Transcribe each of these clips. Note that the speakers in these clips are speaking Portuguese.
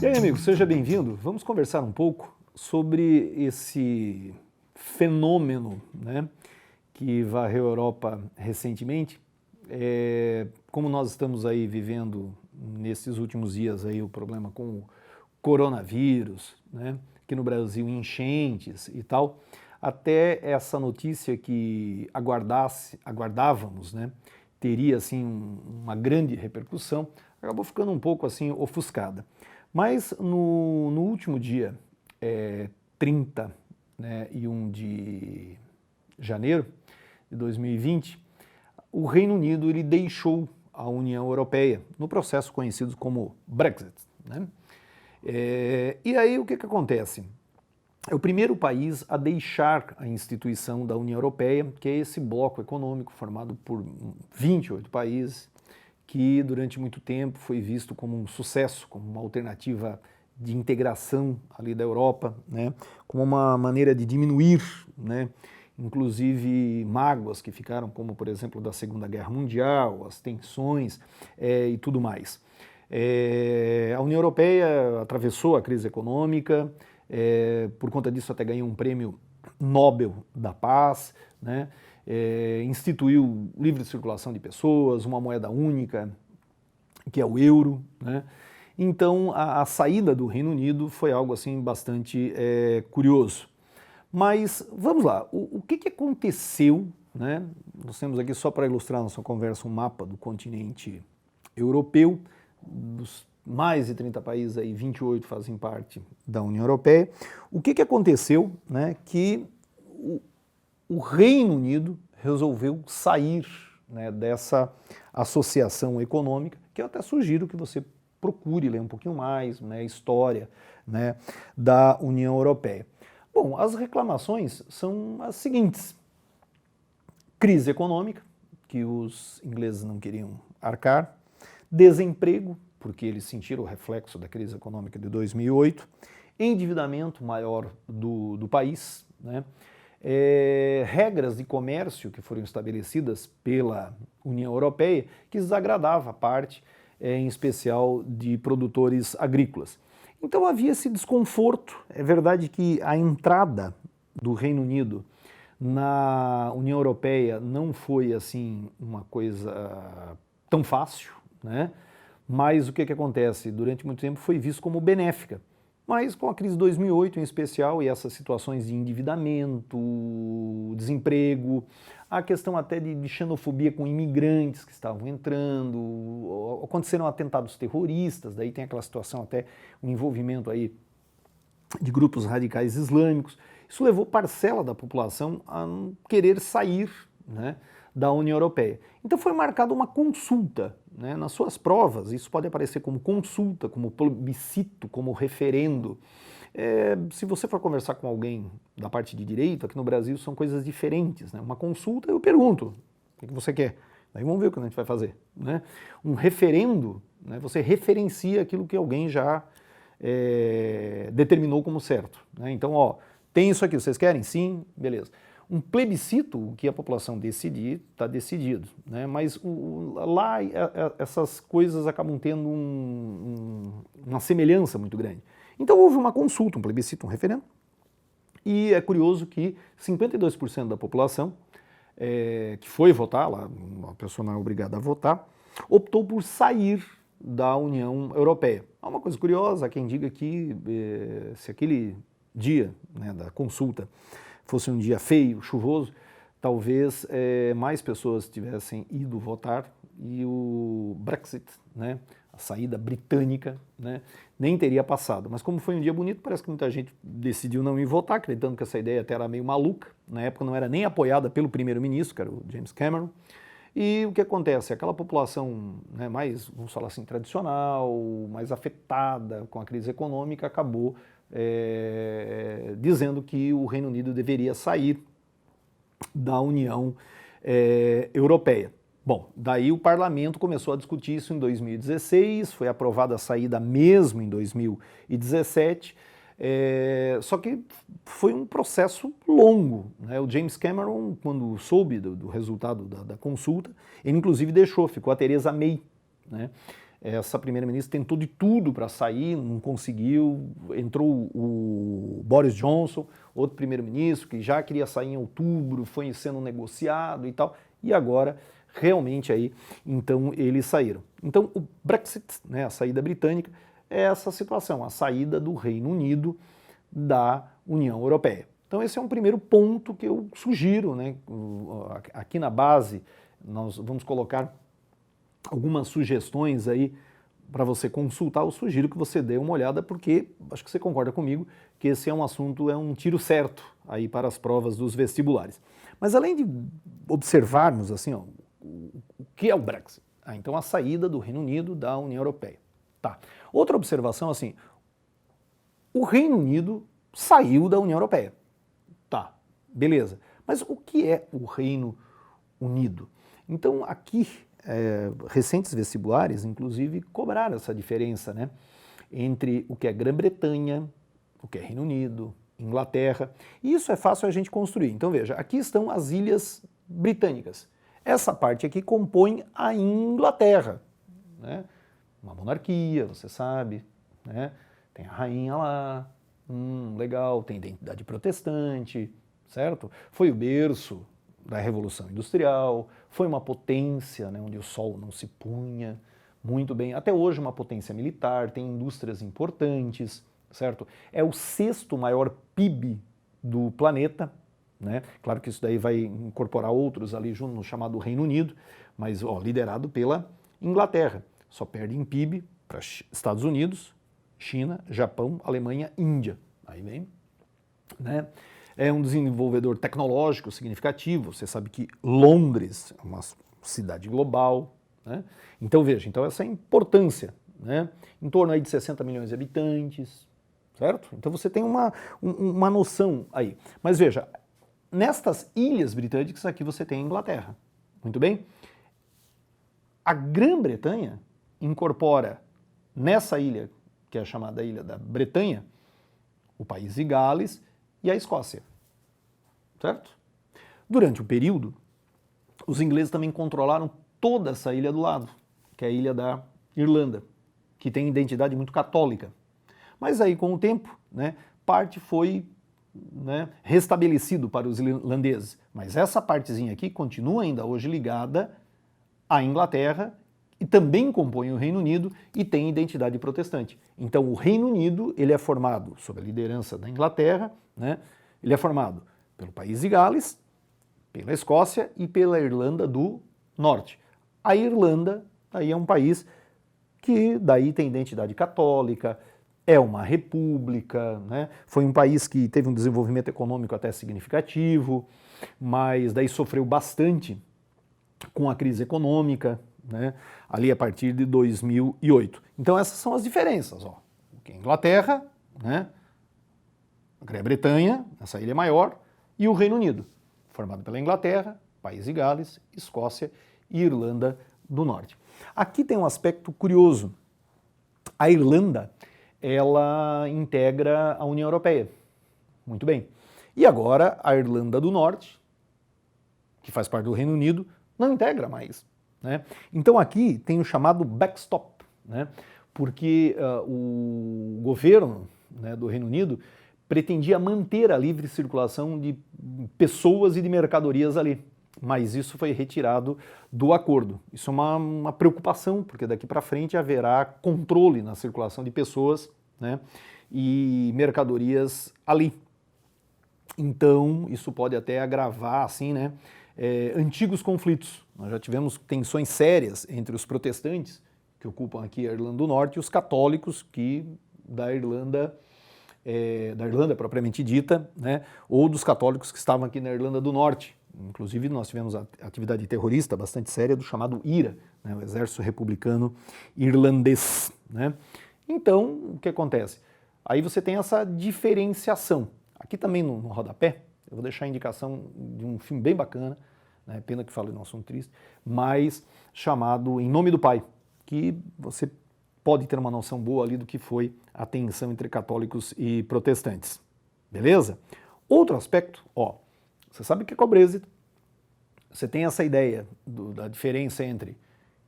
E aí, amigo, seja bem-vindo. Vamos conversar um pouco sobre esse fenômeno, né, que varreu a Europa recentemente. Como nós estamos aí vivendo nesses últimos dias aí o problema com o coronavírus, né, aqui no Brasil enchentes e tal, até essa notícia que aguardávamos, né, teria assim uma grande repercussão, acabou ficando um pouco assim ofuscada. Mas no último dia, 30, né, e 1 de janeiro de 2020, o Reino Unido ele deixou a União Europeia no processo conhecido como Brexit, né? E aí o que acontece? É o primeiro país a deixar a instituição da União Europeia, que é esse bloco econômico formado por 28 países, que durante muito tempo foi visto como um sucesso, como uma alternativa de integração ali da Europa, né, como uma maneira de diminuir, né, inclusive mágoas que ficaram, como por exemplo da Segunda Guerra Mundial, as tensões e tudo mais. A União Europeia atravessou a crise econômica, por conta disso até ganhou um prêmio Nobel da Paz, né? Instituiu livre circulação de pessoas, uma moeda única, que é o euro, né? Então a saída do Reino Unido foi algo assim bastante curioso. Mas vamos lá, o que aconteceu, né? Nós temos aqui só para ilustrar nossa conversa um mapa do continente europeu, dos mais de 30 países aí, 28 fazem parte da União Europeia. O que aconteceu, né, que o Reino Unido resolveu sair, né, dessa associação econômica, que eu até sugiro que você procure ler um pouquinho mais, né, história, né, da União Europeia. Bom, as reclamações são as seguintes: crise econômica, que os ingleses não queriam arcar, desemprego, porque eles sentiram o reflexo da crise econômica de 2008, endividamento maior do país, né? Regras de comércio que foram estabelecidas pela União Europeia que desagradava a parte, em especial de produtores agrícolas. Então havia esse desconforto. É verdade que a entrada do Reino Unido na União Europeia não foi assim uma coisa tão fácil, né? Mas o que acontece? Durante muito tempo foi visto como benéfica. Mas com a crise de 2008 em especial e essas situações de endividamento, desemprego, a questão até de xenofobia com imigrantes que estavam entrando, aconteceram atentados terroristas, daí tem aquela situação até o envolvimento aí de grupos radicais islâmicos. Isso levou parcela da população a querer sair, né, da União Europeia. Então foi marcada uma consulta, né, nas suas provas. Isso pode aparecer como consulta, como plebiscito, como referendo. Se você for conversar com alguém da parte de direito, aqui no Brasil são coisas diferentes, né? Uma consulta eu pergunto, o que você quer? Daí vamos ver o que a gente vai fazer, né? Um referendo, né, você referencia aquilo que alguém já determinou como certo, né? Então, ó, tem isso aqui, vocês querem? Sim, beleza. Um plebiscito, o que a população decidir, está decidido, né? Mas lá essas coisas acabam tendo uma semelhança muito grande. Então houve uma consulta, um plebiscito, um referendo, e é curioso que 52% da população que foi votar, lá a pessoa não é obrigada a votar, optou por sair da União Europeia. Há uma coisa curiosa, há quem diga que se aquele dia, né, da consulta fosse um dia feio, chuvoso, talvez mais pessoas tivessem ido votar e o Brexit, né, a saída britânica, né, nem teria passado. Mas como foi um dia bonito, parece que muita gente decidiu não ir votar, acreditando que essa ideia até era meio maluca. Na época não era nem apoiada pelo primeiro-ministro, que era o James Cameron. E o que acontece? Aquela população, né, mais, vamos falar assim, tradicional, mais afetada com a crise econômica, acabou dizendo que o Reino Unido deveria sair da União Europeia. Bom, daí o parlamento começou a discutir isso em 2016, foi aprovada a saída mesmo em 2017, só que foi um processo longo, né? O James Cameron, quando soube do resultado da consulta, ele inclusive ficou a Theresa May, né, essa primeira-ministra tentou de tudo para sair, não conseguiu, entrou o Boris Johnson, outro primeiro-ministro, que já queria sair em outubro, foi sendo negociado e tal, e agora realmente aí, então eles saíram. Então o Brexit, né, a saída britânica, é essa situação, a saída do Reino Unido da União Europeia. Então esse é um primeiro ponto que eu sugiro, né, aqui na base nós vamos colocar algumas sugestões aí para você consultar. Eu sugiro que você dê uma olhada, porque acho que você concorda comigo que esse é um assunto, é um tiro certo aí para as provas dos vestibulares. Mas além de observarmos assim, ó, o que é o Brexit? Então a saída do Reino Unido da União Europeia. Tá. Outra observação assim, o Reino Unido saiu da União Europeia. Tá, beleza. Mas o que é o Reino Unido? Então aqui recentes vestibulares, inclusive, cobraram essa diferença, né, entre o que é Grã-Bretanha, o que é Reino Unido, Inglaterra, e isso é fácil a gente construir. Então veja, aqui estão as ilhas britânicas. Essa parte aqui compõe a Inglaterra, né, uma monarquia, você sabe, né, tem a rainha lá, legal, tem identidade protestante, certo? Foi o berço da Revolução Industrial, foi uma potência, né, onde o sol não se punha, muito bem, até hoje uma potência militar, tem indústrias importantes, certo? É o 6º maior PIB do planeta, né? Claro que isso daí vai incorporar outros ali junto no chamado Reino Unido, mas ó, liderado pela Inglaterra, só perde em PIB para Estados Unidos, China, Japão, Alemanha, Índia, aí vem, né? É um desenvolvedor tecnológico significativo. Você sabe que Londres é uma cidade global, né? Então veja, então essa é a importância, né? Em torno aí de 60 milhões de habitantes, certo? Então você tem uma noção aí. Mas veja, nestas ilhas britânicas aqui você tem a Inglaterra, muito bem? A Grã-Bretanha incorpora nessa ilha, que é a chamada Ilha da Bretanha, o país de Gales e a Escócia, certo? Durante o período, os ingleses também controlaram toda essa ilha do lado, que é a ilha da Irlanda, que tem identidade muito católica. Mas aí, com o tempo, né, parte foi, né, restabelecido para os irlandeses. Mas essa partezinha aqui continua ainda hoje ligada à Inglaterra e também compõe o Reino Unido e tem identidade protestante. Então o Reino Unido ele é formado sob a liderança da Inglaterra, né? Ele é formado pelo país de Gales, pela Escócia e pela Irlanda do Norte. A Irlanda aí é um país que daí tem identidade católica, é uma república, né? Foi um país que teve um desenvolvimento econômico até significativo, mas daí sofreu bastante com a crise econômica, né, ali a partir de 2008. Então essas são as diferenças. Ó. A Inglaterra, né, a Grã-Bretanha, essa ilha maior, e o Reino Unido, formado pela Inglaterra, País de Gales, Escócia e Irlanda do Norte. Aqui tem um aspecto curioso. A Irlanda, ela integra a União Europeia. Muito bem. E agora a Irlanda do Norte, que faz parte do Reino Unido, não integra mais. Né? Então aqui tem o chamado backstop, né? Porque o governo, né, do Reino Unido pretendia manter a livre circulação de pessoas e de mercadorias ali, mas isso foi retirado do acordo. Isso é uma preocupação, porque daqui para frente haverá controle na circulação de pessoas, né, e mercadorias ali. Então isso pode até agravar assim, né, antigos conflitos. Nós já tivemos tensões sérias entre os protestantes, que ocupam aqui a Irlanda do Norte, e os católicos que da Irlanda propriamente dita, né, ou dos católicos que estavam aqui na Irlanda do Norte. Inclusive nós tivemos a atividade terrorista bastante séria do chamado IRA, né, o Exército Republicano Irlandês. Né? Então, o que acontece? Aí você tem essa diferenciação. Aqui também no rodapé, eu vou deixar a indicação de um filme bem bacana, né, pena que fale de um assunto triste, mas chamado Em Nome do Pai, que você pode ter uma noção boa ali do que foi a tensão entre católicos e protestantes. Beleza? Outro aspecto, ó, você sabe que com o Brexit, você tem essa ideia da diferença entre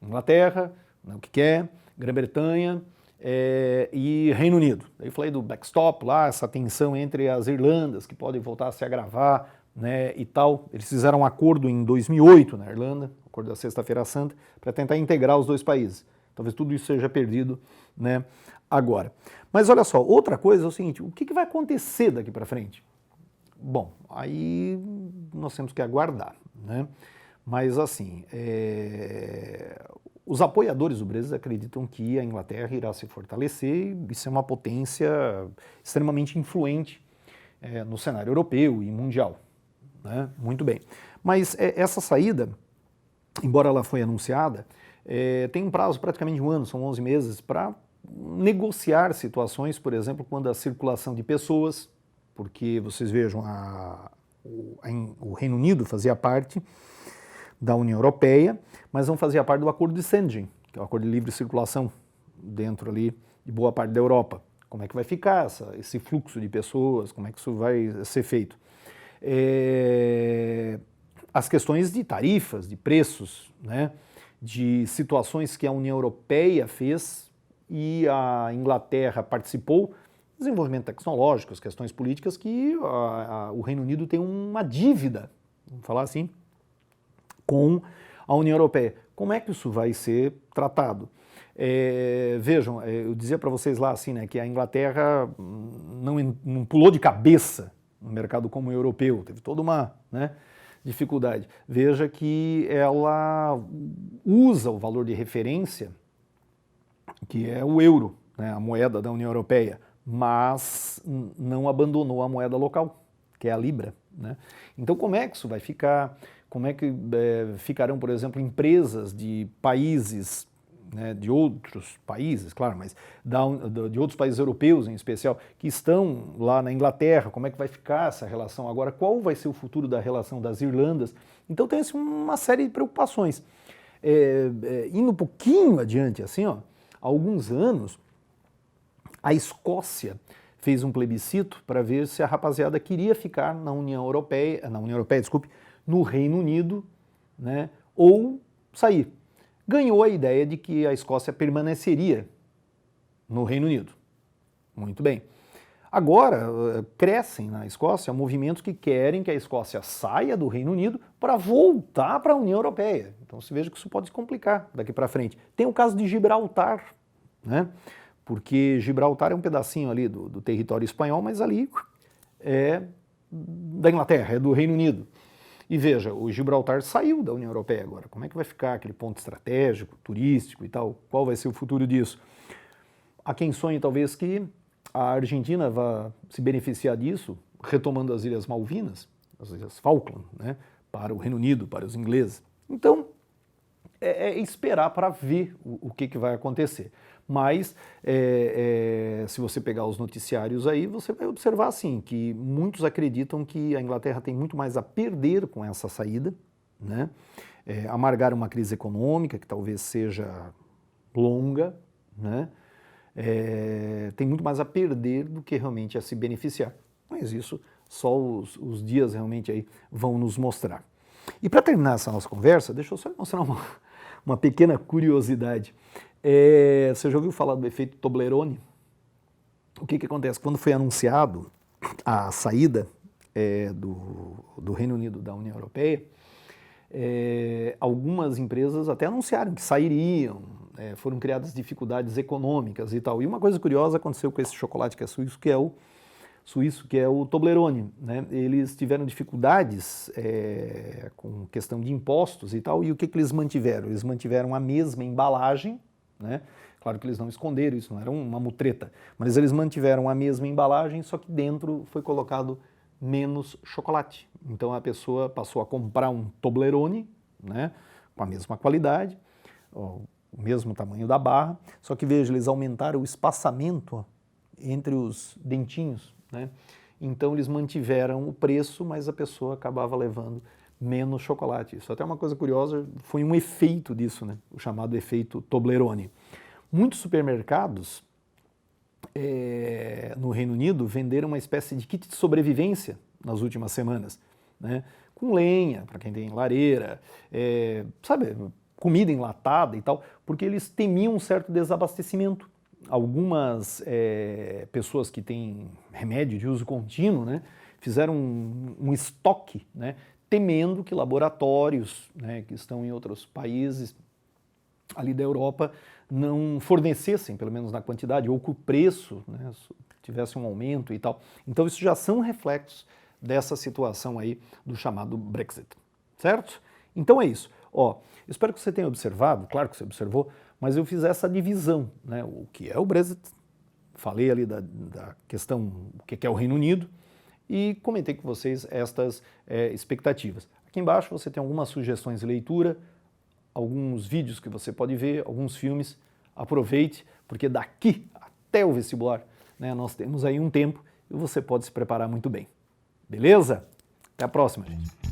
Inglaterra, né, o que quer, Grã-Bretanha e Reino Unido. Eu falei do backstop lá, essa tensão entre as Irlandas, que podem voltar a se agravar, né, e tal. Eles fizeram um acordo em 2008 na Irlanda, acordo da Sexta-feira Santa, para tentar integrar os dois países. Talvez tudo isso seja perdido, né, agora. Mas olha só, outra coisa é o seguinte, o que vai acontecer daqui para frente? Bom, aí nós temos que aguardar, né? Mas assim, os apoiadores do Brexit acreditam que a Inglaterra irá se fortalecer e ser uma potência extremamente influente no cenário europeu e mundial, né? Muito bem. Mas essa saída, embora ela foi anunciada, tem um prazo praticamente de um ano, são 11 meses, para negociar situações, por exemplo, quando a circulação de pessoas, porque vocês vejam, o Reino Unido fazia parte da União Europeia, mas não fazia parte do Acordo de Schengen, que é o Acordo de Livre Circulação dentro ali de boa parte da Europa. Como é que vai ficar esse fluxo de pessoas, como é que isso vai ser feito? As questões de tarifas, de preços, né, de situações que a União Europeia fez e a Inglaterra participou, desenvolvimento tecnológico, as questões políticas, que o Reino Unido tem uma dívida, vamos falar assim, com a União Europeia. Como é que isso vai ser tratado? Vejam, eu dizia para vocês lá assim, né, que a Inglaterra não pulou de cabeça no mercado comum europeu, teve toda uma, né, dificuldade. Veja que ela usa o valor de referência, que é o euro, né, a moeda da União Europeia, mas não abandonou a moeda local, que é a Libra, né? Então como é que isso vai ficar? Como é que ficarão, por exemplo, empresas de países, né, de outros países, claro, mas de outros países europeus em especial, que estão lá na Inglaterra, como é que vai ficar essa relação agora? Qual vai ser o futuro da relação das Irlandas? Então tem assim, uma série de preocupações. Indo um pouquinho adiante, assim, ó, há alguns anos, a Escócia fez um plebiscito para ver se a rapaziada queria ficar na União Europeia, no Reino Unido, né, ou sair. Ganhou a ideia de que a Escócia permaneceria no Reino Unido. Muito bem. Agora, crescem na Escócia movimentos que querem que a Escócia saia do Reino Unido para voltar para a União Europeia. Então, se veja que isso pode se complicar daqui para frente. Tem o caso de Gibraltar, né? Porque Gibraltar é um pedacinho ali do território espanhol, mas ali é da Inglaterra, é do Reino Unido. E veja, o Gibraltar saiu da União Europeia agora. Como é que vai ficar aquele ponto estratégico, turístico e tal? Qual vai ser o futuro disso? Há quem sonhe talvez que a Argentina vá se beneficiar disso, retomando as Ilhas Malvinas, as Ilhas Falkland, né, para o Reino Unido, para os ingleses. Então, é esperar para ver o que vai acontecer. Mas, se você pegar os noticiários aí, você vai observar assim, que muitos acreditam que a Inglaterra tem muito mais a perder com essa saída, né? Amargar uma crise econômica, que talvez seja longa, né? Tem muito mais a perder do que realmente a se beneficiar. Mas isso só os dias realmente aí vão nos mostrar. E para terminar essa nossa conversa, deixa eu só mostrar uma pequena curiosidade. Você já ouviu falar do efeito Toblerone? O que acontece? Quando foi anunciado a saída do Reino Unido da União Europeia, algumas empresas até anunciaram que sairiam, foram criadas dificuldades econômicas e tal. E uma coisa curiosa aconteceu com esse chocolate que é suíço, que é o Toblerone, né? Eles tiveram dificuldades com questão de impostos e tal, e o que eles mantiveram? Eles mantiveram a mesma embalagem, né? Claro que eles não esconderam isso, não era uma mutreta, mas eles mantiveram a mesma embalagem, só que dentro foi colocado menos chocolate. Então a pessoa passou a comprar um Toblerone, né, com a mesma qualidade, o mesmo tamanho da barra, só que veja, eles aumentaram o espaçamento entre os dentinhos, né? Então eles mantiveram o preço, mas a pessoa acabava levando menos chocolate. Isso até é uma coisa curiosa, foi um efeito disso, né? O chamado efeito Toblerone. Muitos supermercados no Reino Unido venderam uma espécie de kit de sobrevivência nas últimas semanas, né? Com lenha, para quem tem lareira, sabe, comida enlatada e tal, porque eles temiam um certo desabastecimento. Algumas pessoas que têm remédio de uso contínuo, né, fizeram um estoque, né, temendo que laboratórios, né, que estão em outros países ali da Europa não fornecessem, pelo menos na quantidade, ou que o preço, né, tivesse um aumento e tal. Então isso já são reflexos dessa situação aí do chamado Brexit, certo? Então é isso. Ó, espero que você tenha observado, claro que você observou, mas eu fiz essa divisão, né, o que é o Brexit, falei ali da questão, o que é o Reino Unido, e comentei com vocês estas expectativas. Aqui embaixo você tem algumas sugestões de leitura, alguns vídeos que você pode ver, alguns filmes. Aproveite, porque daqui até o vestibular, né, nós temos aí um tempo e você pode se preparar muito bem. Beleza? Até a próxima, gente.